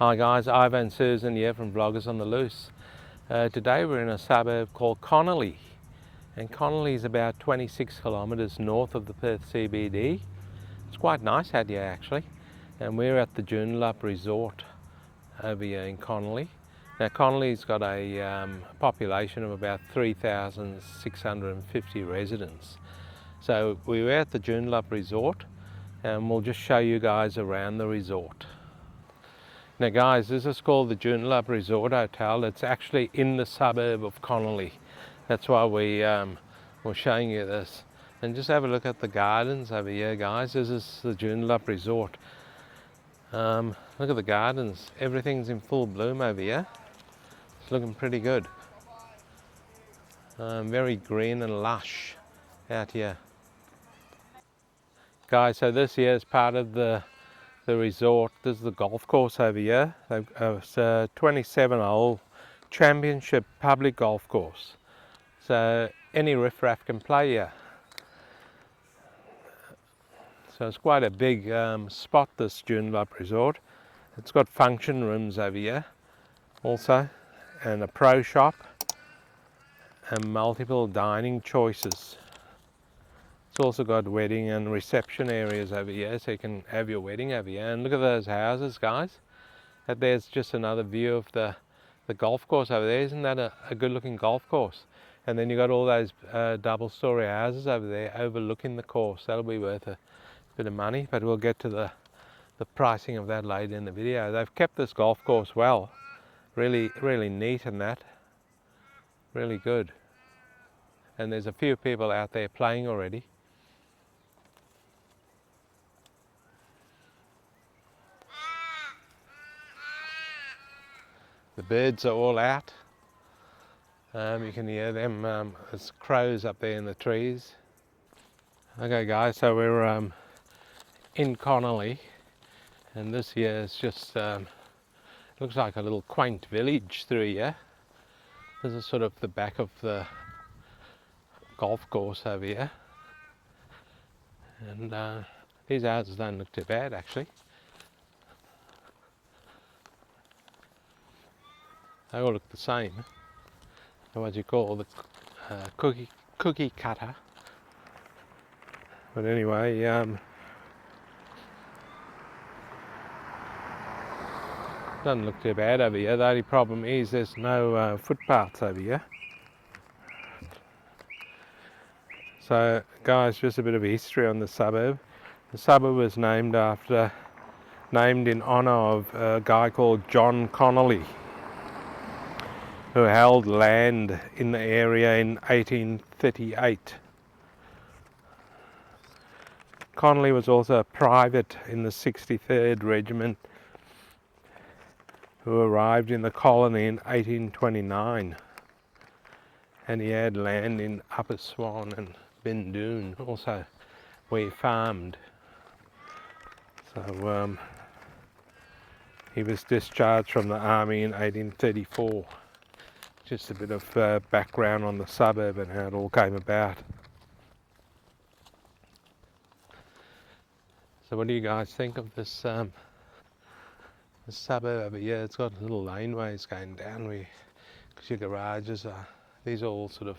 Hi guys, Ivan and Susan here from Vloggers on the Loose. Today we're in a suburb called Connolly, and Connolly is about 26 kilometres north of the Perth CBD. It's quite nice out here actually, and we're at the Joondalup Resort over here in Connolly. Now Connolly's got a population of about 3,650 residents. So we were at the Joondalup Resort and we'll just show you guys around the resort. Now guys, this is called the Joondalup Resort Hotel. It's actually in the suburb of Connolly. That's why we're showing you this. And just have a look at the gardens over here guys. This is the Joondalup Resort. Look at the gardens. Everything's in full bloom over here. It's looking pretty good. Very green and lush out here. Guys, so this here is part of the resort. This is the golf course over here. It's a 27-hole championship public golf course. So any riffraff can play here. So it's quite a big spot, this Joondalup Resort. It's got function rooms over here also, and a pro shop, and multiple dining choices. It's also got wedding and reception areas over here, so you can have your wedding over here. And look at those houses, guys. That there's just another view of the golf course over there. Isn't that a good looking golf course? And then you got all those double-story houses over there overlooking the course. That'll be worth a bit of money, but we'll get to the pricing of that later in the video. They've kept this golf course well. Really neat and that. Really good. And there's a few people out there playing already. The birds are all out. You can hear them. There's crows up there in the trees. Okay guys, so we're in Connolly, and this here is just looks like a little quaint village through here. This is sort of the back of the golf course over here, and these houses don't look too bad actually. They all look the same. What you call the cookie cutter. But anyway, doesn't look too bad over here. The only problem is there's no footpaths over here. So guys, just a bit of history on the suburb. The suburb was named in honour of a guy called John Connolly, who held land in the area in 1838. Connolly was also a private in the 63rd Regiment who arrived in the colony in 1829, and he had land in Upper Swan and Bindoon also, where he farmed. So he was discharged from the army in 1834. Just a bit of background on the suburb and how it all came about. So what do you guys think of this this suburb over here? It's got little laneways going down because your garages are, these are all sort of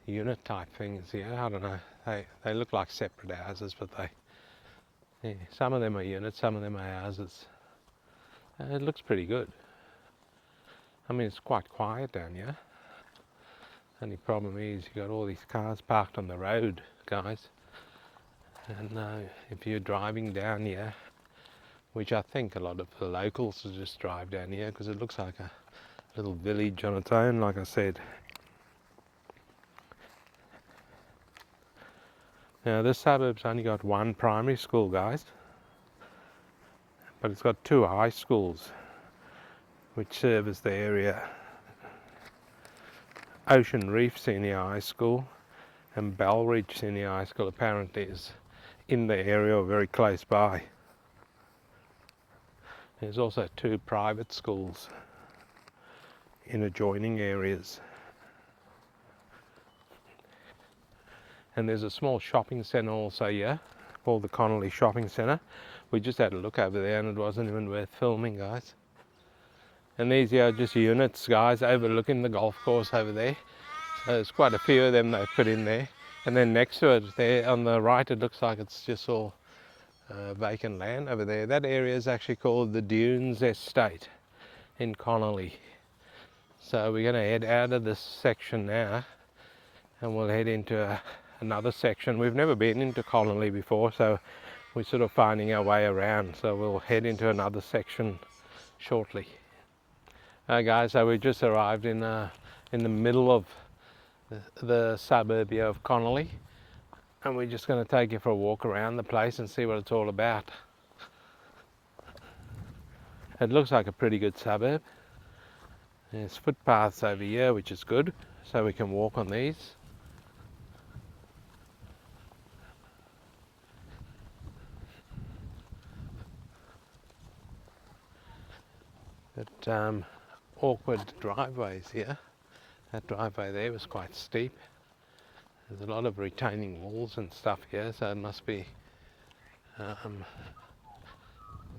unit type things here. I don't know, they look like separate houses, but some of them are units, some of them are houses. It looks pretty good. I mean, it's quite quiet down here. Only problem is you got all these cars parked on the road, guys. And if you're driving down here, which I think a lot of the locals will just drive down here because it looks like a little village on its own, like I said. Now this suburb's only got one primary school, guys, but it's got two high schools which service the area. Ocean Reef Senior High School and Belridge Senior High School apparently is in the area or very close by. There's also two private schools in adjoining areas. And there's a small shopping centre also here, called the Connolly Shopping Centre, We just had a look over there and it wasn't even worth filming, guys. And these here are just units, guys, overlooking the golf course over there. So there's quite a few of them they've put in there. And then next to it, there on the right, it looks like it's just all vacant land over there. That area is actually called the Dunes Estate in Connolly. So we're going to head out of this section now and we'll head into another section. We've never been into Connolly before, so we're sort of finding our way around. So we'll head into another section shortly. Guys, so we just arrived in the middle of the suburb here of Connolly, and we're just going to take you for a walk around the place and see what it's all about. It looks like a pretty good suburb. There's footpaths over here, which is good, so we can walk on these. But awkward driveways here. That driveway there was quite steep. There's a lot of retaining walls and stuff here, so it must be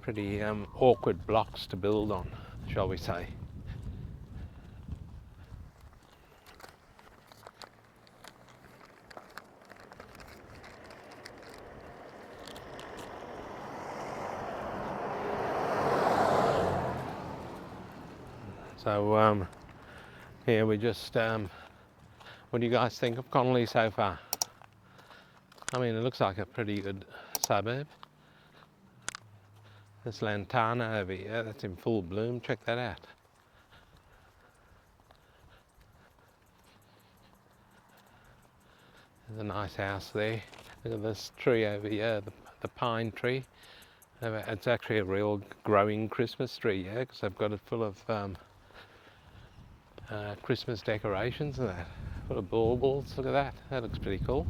pretty awkward blocks to build on, shall we say. So here we just, what do you guys think of Connolly so far? I mean, it looks like a pretty good suburb. This lantana over here, that's in full bloom, check that out. There's a nice house there. Look at this tree over here, the pine tree. It's actually a real growing Christmas tree, yeah, because I've got it full of Christmas decorations and that, full of baubles. Look at that. That looks pretty cool.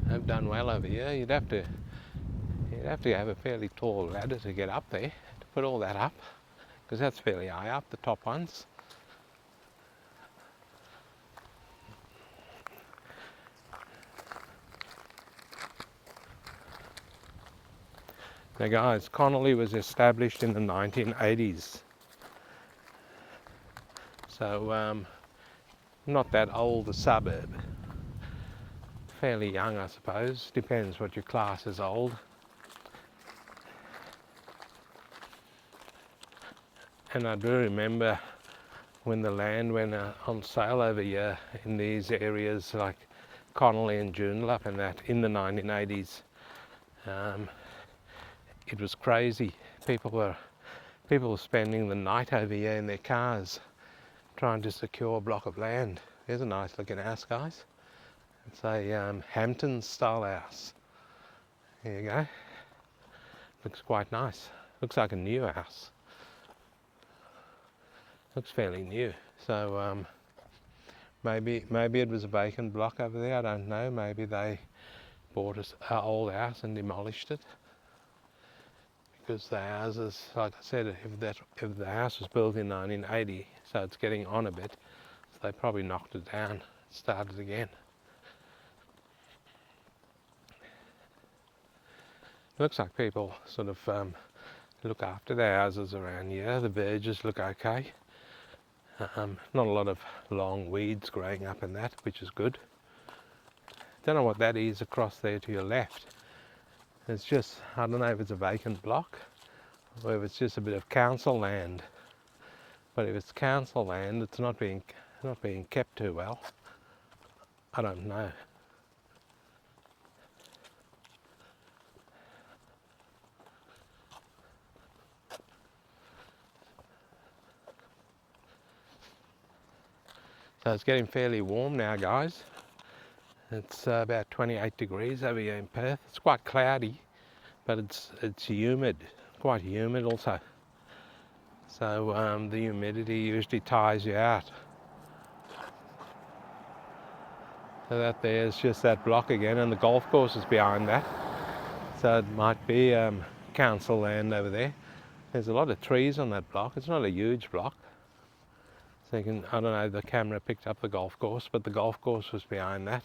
They've done well over here. You'd have to have a fairly tall ladder to get up there to put all that up, because that's fairly high up, the top ones. Now guys, Connolly was established in the 1980s. So not that old a suburb. Fairly young, I suppose. Depends what your class is old. And I do remember when the land went on sale over here in these areas like Connolly and Joondalup and that in the 1980s. It was crazy. People were spending the night over here in their cars trying to secure a block of land. There's a nice looking house, guys. It's a Hampton style house. There you go. Looks quite nice. Looks like a new house. Looks fairly new. So maybe it was a vacant block over there. I don't know. Maybe they bought an old house and demolished it. Because the houses, like I said, if the house was built in 1980, so it's getting on a bit, so they probably knocked it down, started again. It looks like people sort of look after their houses around here. The verges look okay. Not a lot of long weeds growing up in that, which is good. Don't know what that is across there to your left. It's just, I don't know if it's a vacant block or if it's just a bit of council land. But if it's council land, it's not being kept too well. I don't know. So it's getting fairly warm now, guys. It's about 28 degrees over here in Perth. It's quite cloudy, but it's humid, quite humid also. So the humidity usually tires you out. So that there's just that block again, and the golf course is behind that. So it might be council land over there. There's a lot of trees on that block. It's not a huge block. So you can, I don't know, the camera picked up the golf course, but the golf course was behind that.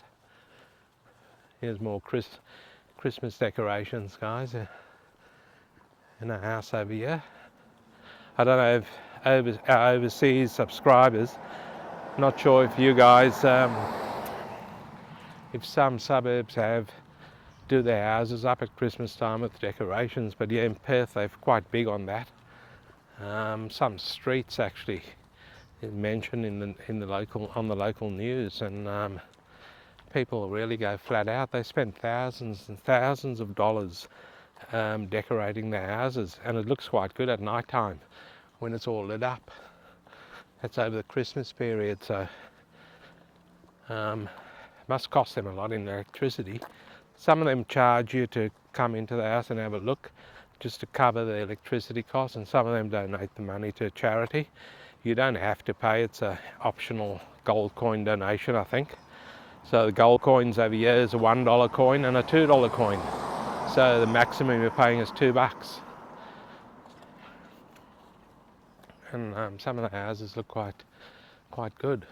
Here's more Christmas decorations, guys. And a house over here. I don't know if our overseas subscribers, not sure if you guys, if some suburbs do their houses up at Christmas time with decorations, but yeah, in Perth they're quite big on that. Some streets actually mentioned in the local news, and people really go flat out. They spend thousands and thousands of dollars decorating their houses, and it looks quite good at night time when it's all lit up. That's over the Christmas period, so must cost them a lot in electricity. Some of them charge you to come into the house and have a look, just to cover the electricity costs, and some of them donate the money to a charity. You don't have to pay, it's an optional gold coin donation, I think. So the gold coins over here is a $1 coin and a $2 coin. So the maximum you're paying is $2. And some of the houses look quite good.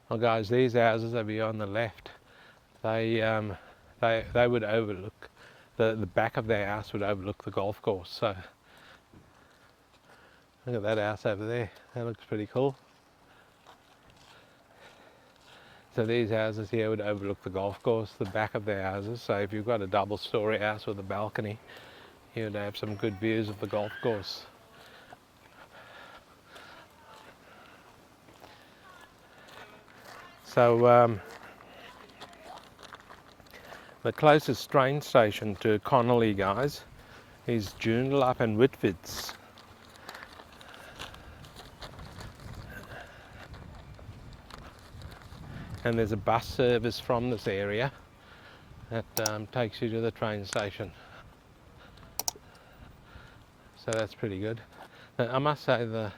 Well guys, these houses over here on the left, they would overlook, the back of their house would overlook the golf course. So look at that house over there, that looks pretty cool. So these houses here would overlook the golf course, the back of their houses. So if you've got a double-story house with a balcony, you would have some good views of the golf course. So the closest train station to Connolly, guys, is Joondalup and Whitfords. And there's a bus service from this area that takes you to the train station. So that's pretty good. I must say the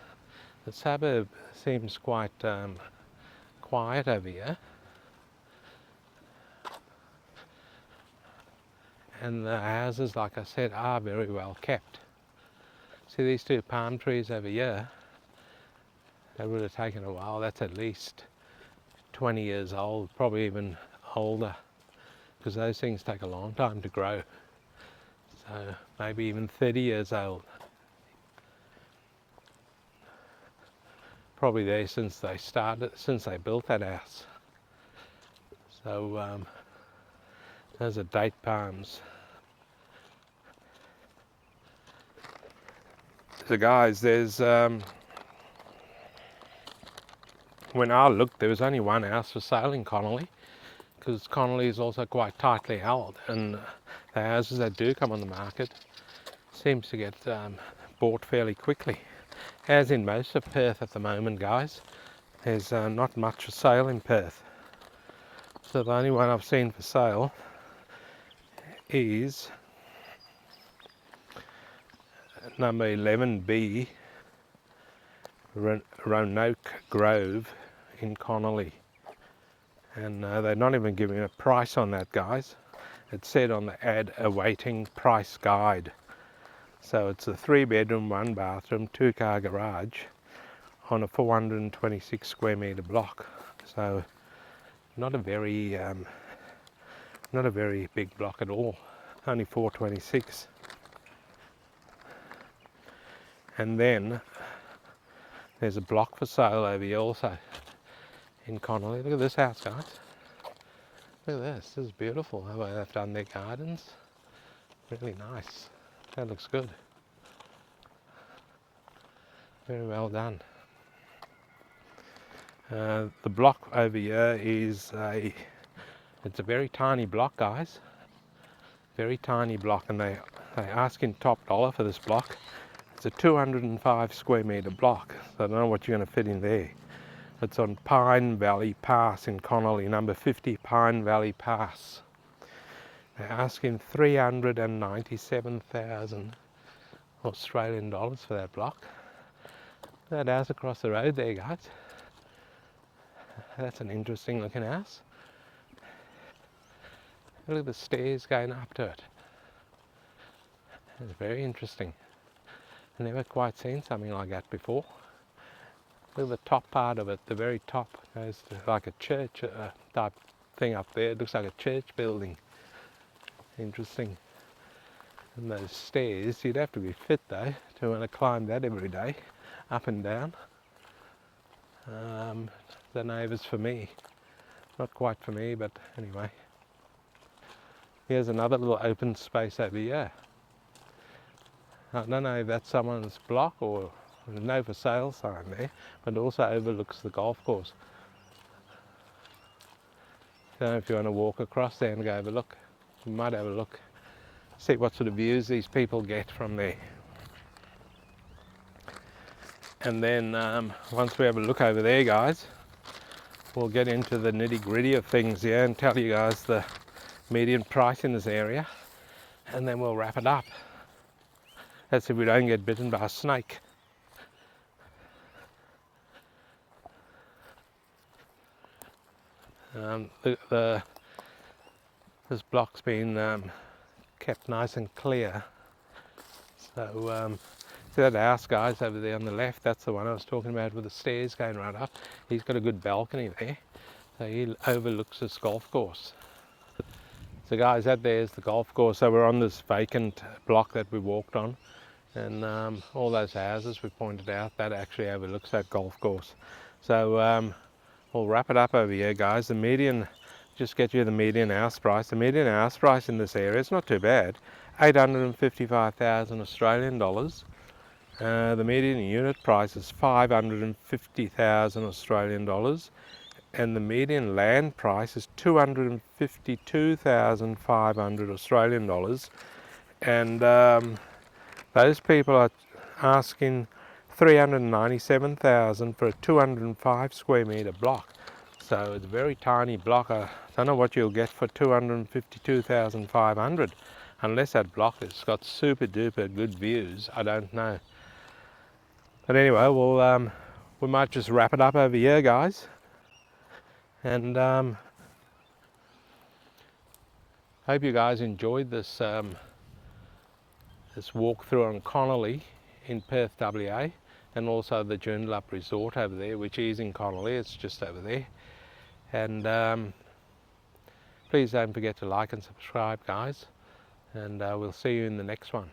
suburb seems quite quiet over here. And the houses, like I said, are very well kept. See these two palm trees over here? They would have taken a while. That's at least 20 years old, probably even older, because those things take a long time to grow. So maybe even 30 years old. Probably there since they built that house. So those are date palms. So guys, there's when I looked, there was only one house for sale in Connolly, because Connolly is also quite tightly held, and the houses that do come on the market seems to get bought fairly quickly, as in most of Perth at the moment, guys. There's not much for sale in Perth. So the only one I've seen for sale is number 11B, Roanoke Grove in Connolly. And they're not even giving a price on that, guys. It said on the ad, awaiting price guide. So it's a 3-bedroom, 1-bathroom, 2-car garage on a 426 square metre block. So not a very big block at all, only 426. And then there's a block for sale over here also in Connolly. Look at this house, guys. Look at this. This is beautiful. How they've done their gardens. Really nice. That looks good. Very well done. The block over here is it's a very tiny block, guys. Very tiny block, and they're asking top dollar for this block. It's a 205 square metre block, so I don't know what you're going to fit in there. It's on Pine Valley Pass in Connolly, number 50 Pine Valley Pass. They're asking 397,000 Australian dollars for that block. That house across the road there, guys. That's an interesting looking house. Look at the stairs going up to it. It's very interesting. I've never quite seen something like that before. Look at the top part of it, the very top goes to like a church type thing up there. It looks like a church building. Interesting. And those stairs, you'd have to be fit though to want to climb that every day, up and down. The neighbours for me. Not quite for me, but anyway. Here's another little open space over here. I don't know if that's someone's block or there's no for sale sign there, but it also overlooks the golf course. I don't know if you want to walk across there and go have a look. You might have a look, see what sort of views these people get from there. And then once we have a look over there, guys, we'll get into the nitty-gritty of things here and tell you guys the median price in this area, and then we'll wrap it up. That's if we don't get bitten by a snake. This block's been kept nice and clear. So see that house, guys, over there on the left? That's the one I was talking about with the stairs going right up. He's got a good balcony there, so he overlooks this golf course. So guys, that there's the golf course. So we're on this vacant block that we walked on, and all those houses we pointed out, that actually overlooks that golf course. So we'll wrap it up over here, guys. The median, just get you the median house price. The median house price in this area is not too bad, 855,000 Australian dollars. The median unit price is 550,000 Australian dollars, and the median land price is 252,500 Australian dollars. And those people are asking 397,000 for a 205 square metre block. So it's a very tiny block. I don't know what you'll get for 252,500, unless that block has got super duper good views. I don't know. But anyway, we might just wrap it up over here, guys. And hope you guys enjoyed this this walkthrough on Connolly in Perth, WA, and also the Joondalup Resort over there, which is in Connolly. It's just over there. And please don't forget to like and subscribe, guys, and we'll see you in the next one.